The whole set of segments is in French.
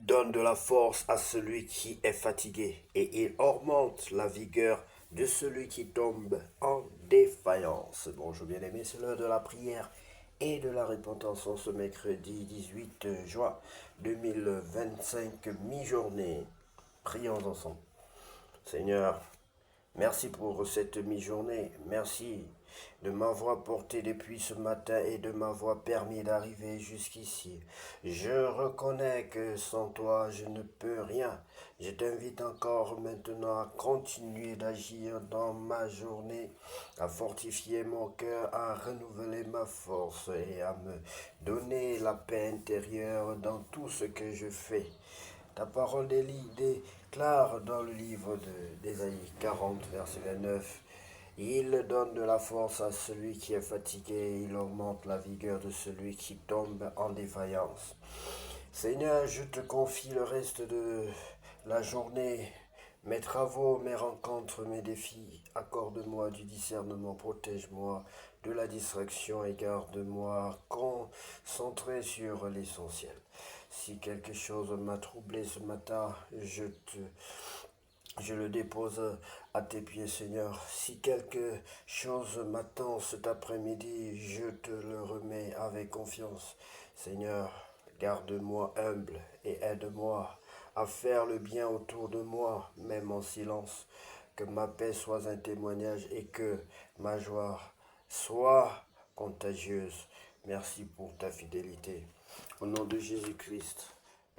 donne de la force à celui qui est fatigué, et il augmente la vigueur de celui qui tombe en défaillance. Bonjour bien-aimés, c'est l'heure de la prière et de la repentance en ce mercredi 18 juin 2025, mi-journée. Prions ensemble. Seigneur, merci pour cette mi-journée. Merci de m'avoir porté depuis ce matin et de m'avoir permis d'arriver jusqu'ici. Je reconnais que sans toi, je ne peux rien. Je t'invite encore maintenant à continuer d'agir dans ma journée, à fortifier mon cœur, à renouveler ma force et à me donner la paix intérieure dans tout ce que je fais. Ta parole déclare dans le livre d'Ésaïe 40, verset 29, il donne de la force à celui qui est fatigué, il augmente la vigueur de celui qui tombe en défaillance. Seigneur, je te confie le reste de la journée, mes travaux, mes rencontres, mes défis. Accorde-moi du discernement, protège-moi de la distraction et garde-moi concentré sur l'essentiel. Si quelque chose m'a troublé ce matin, je le dépose à tes pieds, Seigneur. Si quelque chose m'attend cet après-midi, je te le remets avec confiance. Seigneur, garde-moi humble et aide-moi à faire le bien autour de moi, même en silence. Que ma paix soit un témoignage et que ma joie soit contagieuse. Merci pour ta fidélité. Au nom de Jésus-Christ,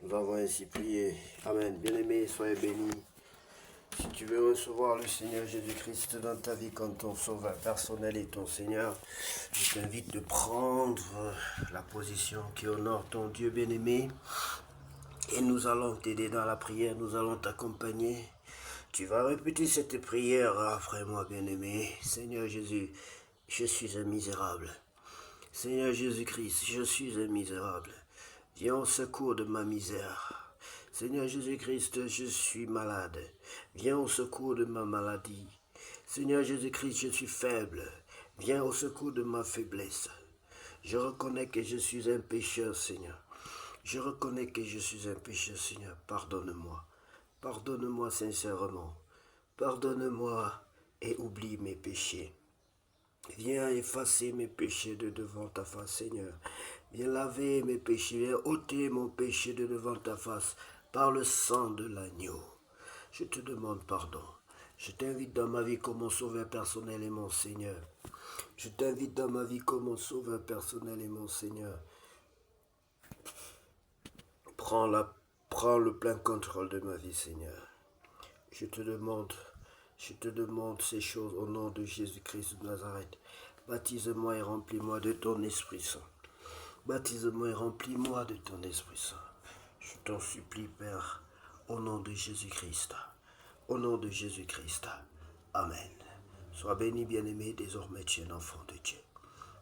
nous avons ainsi prié. Amen. Bien-aimés, soyez bénis. Si tu veux recevoir le Seigneur Jésus-Christ dans ta vie comme ton sauveur personnel et ton Seigneur, je t'invite de prendre la position qui honore ton Dieu bien-aimé. Et nous allons t'aider dans la prière, nous allons t'accompagner. Tu vas répéter cette prière après moi, bien-aimé. Seigneur Jésus, je suis un misérable. Seigneur Jésus-Christ, je suis un misérable. Viens au secours de ma misère. Seigneur Jésus-Christ, je suis malade. Viens au secours de ma maladie. Seigneur Jésus-Christ, je suis faible. Viens au secours de ma faiblesse. Je reconnais que je suis un pécheur, Seigneur. Je reconnais que je suis un pécheur, Seigneur. Pardonne-moi. Pardonne-moi sincèrement. Pardonne-moi et oublie mes péchés. Viens effacer mes péchés de devant ta face, Seigneur. Viens laver mes péchés, viens ôter mon péché de devant ta face par le sang de l'agneau. Je te demande pardon. Je t'invite dans ma vie comme mon sauveur personnel et mon Seigneur. Je t'invite dans ma vie comme mon sauveur personnel et mon Seigneur. Prends le plein contrôle de ma vie, Seigneur. Je te demande ces choses au nom de Jésus-Christ de Nazareth. Baptise-moi et remplis-moi de ton Esprit Saint. Baptise-moi et remplis-moi de ton Esprit Saint. Je t'en supplie, Père, au nom de Jésus-Christ. Au nom de Jésus-Christ. Amen. Sois béni, bien-aimé, désormais tu es un enfant de Dieu.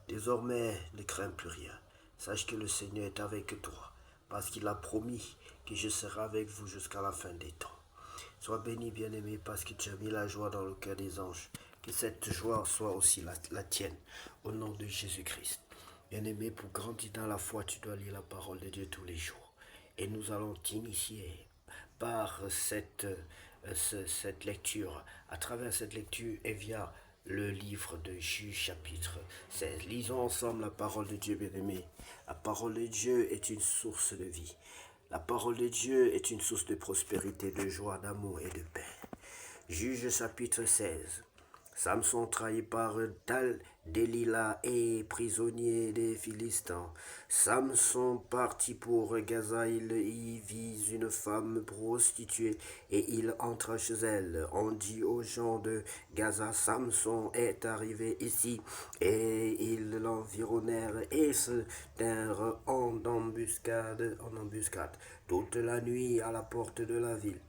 Désormais, ne crains plus rien. Sache que le Seigneur est avec toi, parce qu'il a promis que je serai avec vous jusqu'à la fin des temps. Sois béni, bien-aimé, parce que tu as mis la joie dans le cœur des anges. Que cette joie soit aussi la tienne, au nom de Jésus-Christ. Bien-aimé, pour grandir dans la foi, tu dois lire la parole de Dieu tous les jours. Et nous allons t'initier par cette lecture. À travers cette lecture et via le livre de Juge chapitre 16. Lisons ensemble la parole de Dieu, bien-aimé. La parole de Dieu est une source de vie. La parole de Dieu est une source de prospérité, de joie, d'amour et de paix. Juge chapitre 16. Samson trahi par Delilah et prisonnier des Philistins. Samson partit pour Gaza, il y vit une femme prostituée et il entra chez elle. On dit aux gens de Gaza, Samson est arrivé ici, et ils l'environnèrent et se tinrent en embuscade toute la nuit à la porte de la ville.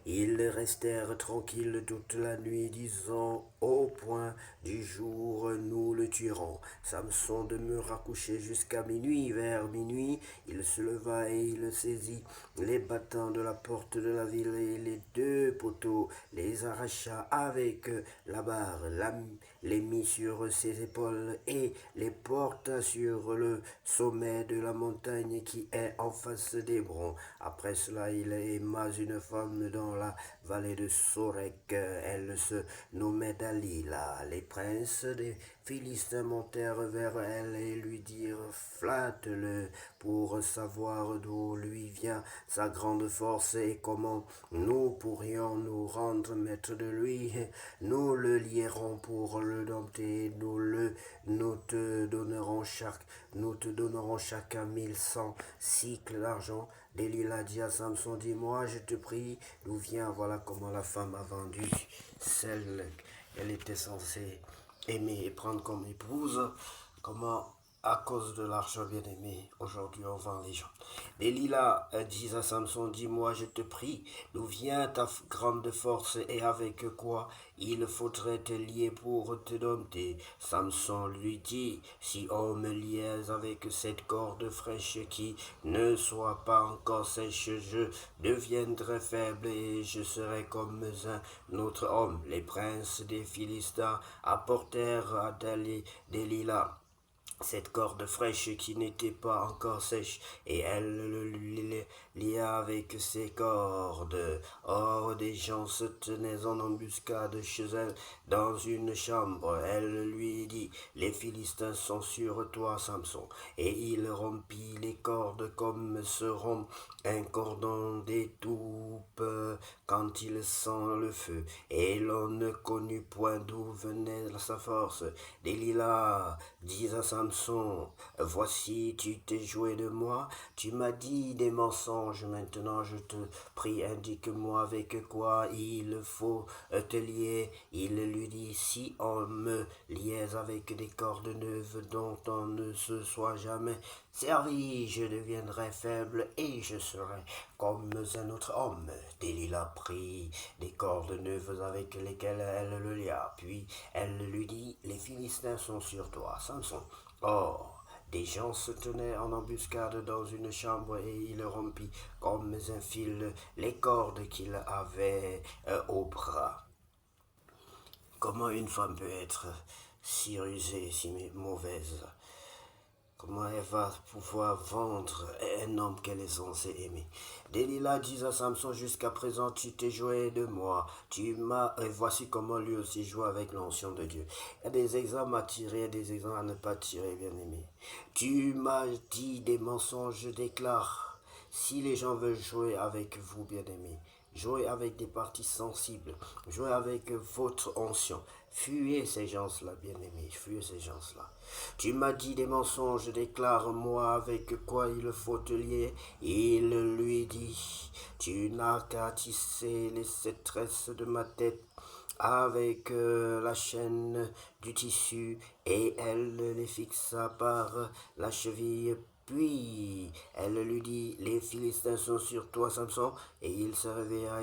Ils restèrent tranquilles toute la nuit, disant, au point du jour, nous le tuerons. Samson demeura couché jusqu'à minuit. Vers minuit, il se leva et il saisit les battants de la porte de la ville et les deux poteaux, les arracha avec la barre, les mit sur ses épaules et les porta sur le sommet de la montagne qui est en face d'Hébron. Après cela, il aima une femme dans la vallée de Sorek. Elle se nommait Dalila. Les princes des Philistins montèrent vers elle et lui dirent, flatte-le pour savoir d'où lui vient sa grande force et comment nous pourrions nous rendre maîtres de lui. Nous le lierons pour le dompter, nous te donnerons chacun 1100 cycles d'argent. Delilah dit à Samson, dis-moi, je te prie, d'où vient, voilà comment la femme a vendu celle qu'elle était censée aimer et prendre comme épouse, comment à cause de l'argent bien-aimé, aujourd'hui on vend les gens. Delilah dit à Samson, dis-moi, je te prie, d'où vient ta grande force et avec quoi il faudrait te lier pour te dompter. Samson lui dit, si on me liait avec cette corde fraîche qui ne soit pas encore sèche, je deviendrai faible et je serai comme un autre homme. Les princes des Philistins apportèrent à Delilah cette corde fraîche qui n'était pas encore sèche, et elle le lia avec ses cordes. Or, des gens se tenaient en embuscade chez elle dans une chambre. Elle lui dit, les Philistins sont sur toi, Samson. Et il rompit les cordes comme se rompt un cordon d'étoupe quand il sent le feu. Et l'on ne connut point d'où venait sa force. Delilah dit à Samson, voici, tu t'es joué de moi, tu m'as dit des mensonges, maintenant je te prie, indique-moi avec quoi il faut te lier. Il lui dit, si on me liait avec des cordes neuves dont on ne se soit jamais servi, je deviendrai faible et je serai comme un autre homme. Delilah prit des cordes neuves avec lesquelles elle le lia, puis elle lui dit, les Philistins sont sur toi, Samson. Or, des gens se tenaient en embuscade dans une chambre et il rompit comme un fil les cordes qu'il avait au bras. Comment une femme peut être si rusée, si mauvaise? Comment elle va pouvoir vendre un homme qu'elle est censée aimer? Delilah dit à Samson, jusqu'à présent tu t'es joué de moi, et voici comment lui aussi joue avec l'onction de Dieu. Il y a des exemples à tirer et des exemples à ne pas tirer, bien aimé. Tu m'as dit des mensonges, je déclare. Si les gens veulent jouer avec vous, bien aimé, jouez avec des parties sensibles, jouez avec votre onction. Fuyez ces gens-là, bien-aimés, fuyez ces gens-là. Tu m'as dit des mensonges, déclare-moi avec quoi il faut te lier. Il lui dit, tu n'as qu'à tisser cette tresse de ma tête avec la chaîne du tissu, et elle les fixa par la cheville. Puis elle lui dit, les Philistins sont sur toi, Samson. Et il se réveilla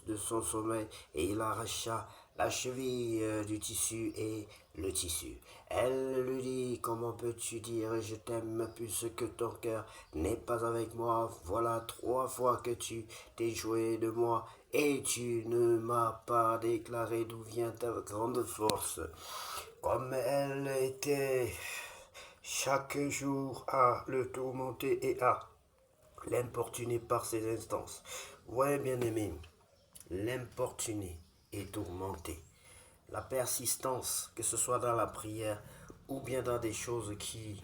de son sommeil, et il arracha la cheville du tissu et le tissu. Elle lui dit, comment peux-tu dire je t'aime puisque ton cœur n'est pas avec moi? Voilà 3 fois que tu t'es joué de moi et tu ne m'as pas déclaré d'où vient ta grande force. Comme elle était chaque jour à le tourmenter et à l'importuner par ses instances. Ouais, bien-aimé, l'importuner et tourmenter. La persistance, que ce soit dans la prière ou bien dans des choses qui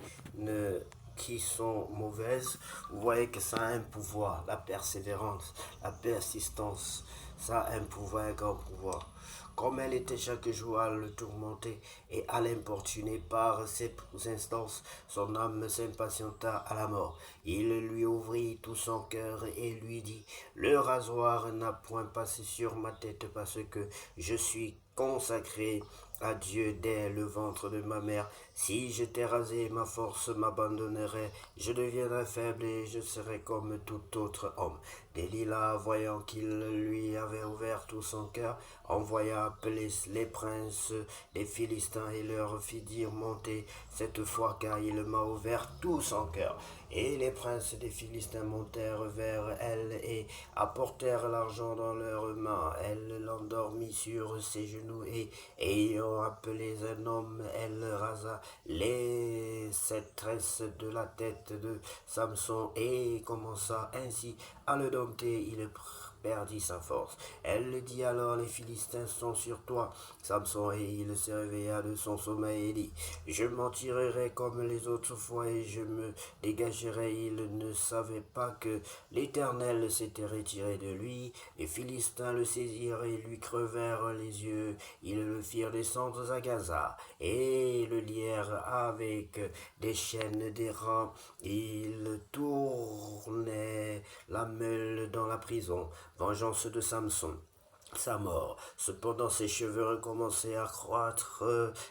sont mauvaises, vous voyez que ça a un pouvoir. La persévérance, la persistance, ça a un pouvoir, un grand pouvoir. Comme elle était chaque jour à le tourmenter et à l'importuner par ses instances, son âme s'impatienta à la mort. Il lui ouvrit tout son cœur et lui dit, le rasoir n'a point passé sur ma tête parce que je suis consacré à Dieu dès le ventre de ma mère. Si j'étais rasé, ma force m'abandonnerait, je deviendrais faible et je serais comme tout autre homme. Delilah, voyant qu'il lui avait avait ouvert tout son cœur, envoya appeler les princes des Philistins et leur fit dire montez cette fois car il m'a ouvert tout son cœur. Et les princes des Philistins montèrent vers elle et apportèrent l'argent dans leurs mains. Elle l'endormit sur ses genoux et ayant appelé un homme, elle rasa les 7 tresses de la tête de Samson et commença ainsi à le dompter. Il perdit sa force. Elle dit alors, les Philistins sont sur toi, Samson, et il se réveilla de son sommeil et dit, je m'en tirerai comme les autres fois et je me dégagerai. Il ne savait pas que l'Éternel s'était retiré de lui. Les Philistins le saisirent et lui crevèrent les yeux. Ils le firent descendre à Gaza et le lièrent avec des chaînes d'airain. Il tournait la meule dans la prison. Vengeance de Samson. Sa mort. Cependant, ses cheveux recommençaient à croître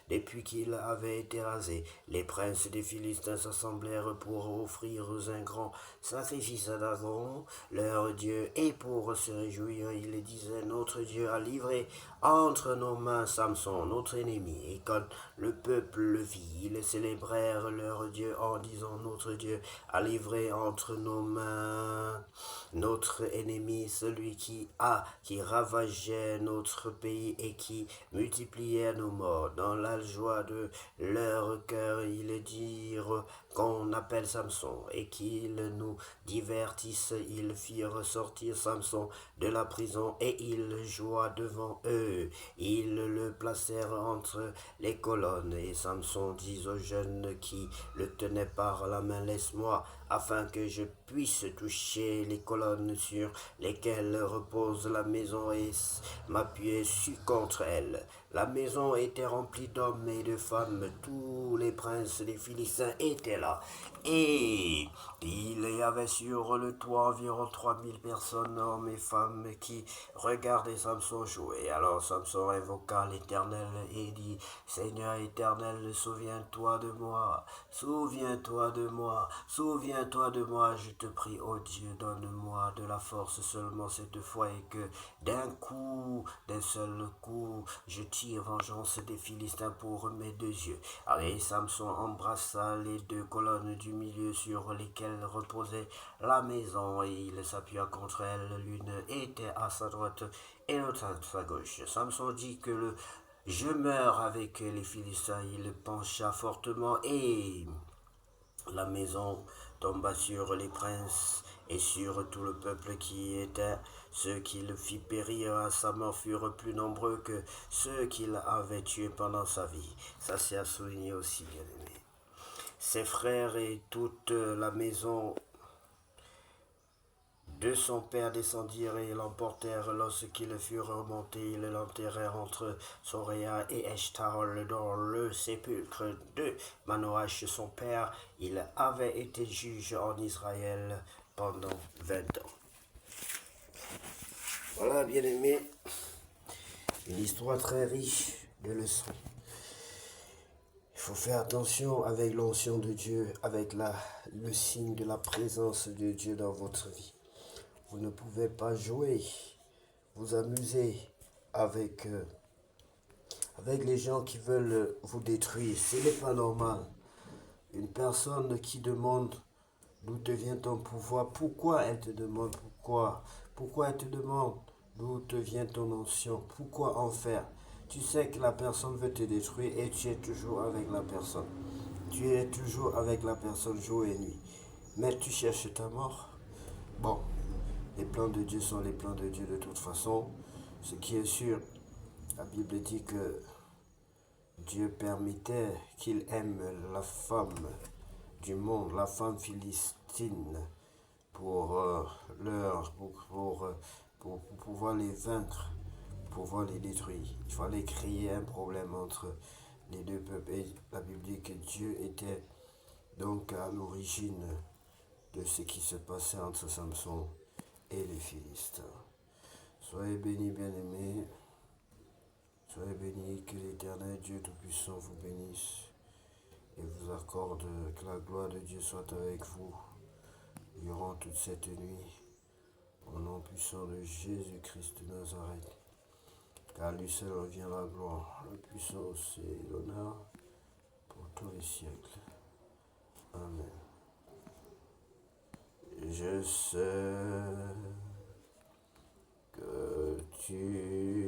depuis qu'il avait été rasé. Les princes des Philistins s'assemblèrent pour offrir un grand sacrifice à Dagon, leur Dieu, et pour se réjouir, ils disaient, notre Dieu a livré entre nos mains Samson, notre ennemi. Et quand le peuple le vit, ils célébrèrent leur Dieu en disant, notre Dieu a livré entre nos mains notre ennemi, celui qui ravageait notre pays et qui multipliait nos morts. Dans la joie de leur cœur, ils dirent qu'on appelle Samson et qu'ils nous divertissent. Ils firent sortir Samson de la prison et il joua devant eux. Ils le placèrent entre les colonnes et Samson dit aux jeunes qui le tenaient par la main, laisse-moi afin que je puisse toucher les colonnes sur lesquelles repose la maison et m'appuyer contre elle. La maison était remplie d'hommes et de femmes, tous les princes des Philistins étaient là. Et il y avait sur le toit environ 3000 personnes, hommes et femmes, qui regardaient Samson jouer. Alors Samson invoqua l'Éternel et dit, Seigneur éternel, souviens-toi de moi, souviens-toi de moi, souviens-toi de moi, je te prie, ô Dieu, donne-moi de la force seulement cette fois et que d'un seul coup, je tire vengeance des Philistins pour mes 2 yeux. Et Samson embrassa les 2 colonnes du milieu sur lesquelles reposait la maison et il s'appuya contre elle. L'une était à sa droite et l'autre à sa gauche. Samson dit que je meurs avec les Philistins. Il pencha fortement et la maison tomba sur les princes et sur tout le peuple qui était. Ceux qui le fit périr à sa mort furent plus nombreux que ceux qu'il avait tués pendant sa vie. Ça, c'est à souligner aussi, bien aimé. Ses frères et toute la maison de son père descendirent et l'emportèrent. Lorsqu'ils furent remontés, ils l'enterrèrent entre Soréa et Eshtaol dans le sépulcre de Manoach, son père. Il avait été juge en Israël pendant 20 ans. Voilà, bien aimé, une histoire très riche de leçons. Il faut faire attention avec l'onction de Dieu, avec le signe de la présence de Dieu dans votre vie. Vous ne pouvez pas jouer, vous amuser avec les gens qui veulent vous détruire. Ce n'est pas normal. Une personne qui demande d'où te vient ton pouvoir, pourquoi elle te demande pourquoi elle te demande d'où te vient ton onction, pourquoi en faire. Tu sais que la personne veut te détruire et tu es toujours avec la personne. Tu es toujours avec la personne jour et nuit. Mais tu cherches ta mort. Bon, les plans de Dieu sont les plans de Dieu de toute façon. Ce qui est sûr, la Bible dit que Dieu permettait qu'il aime la femme du monde, la femme philistine, pour pouvoir les vaincre, pour pouvoir les détruire. Il fallait créer un problème entre les 2 peuples. Et la Bible dit que Dieu était donc à l'origine de ce qui se passait entre Samson et les Philistins. Soyez bénis, bien-aimés. Soyez bénis, que l'Éternel Dieu Tout-Puissant vous bénisse et vous accorde que la gloire de Dieu soit avec vous durant toute cette nuit. Au nom puissant de Jésus-Christ de Nazareth, car lui seul revient la gloire, la puissance et l'honneur pour tous les siècles. Amen. Je sais que tu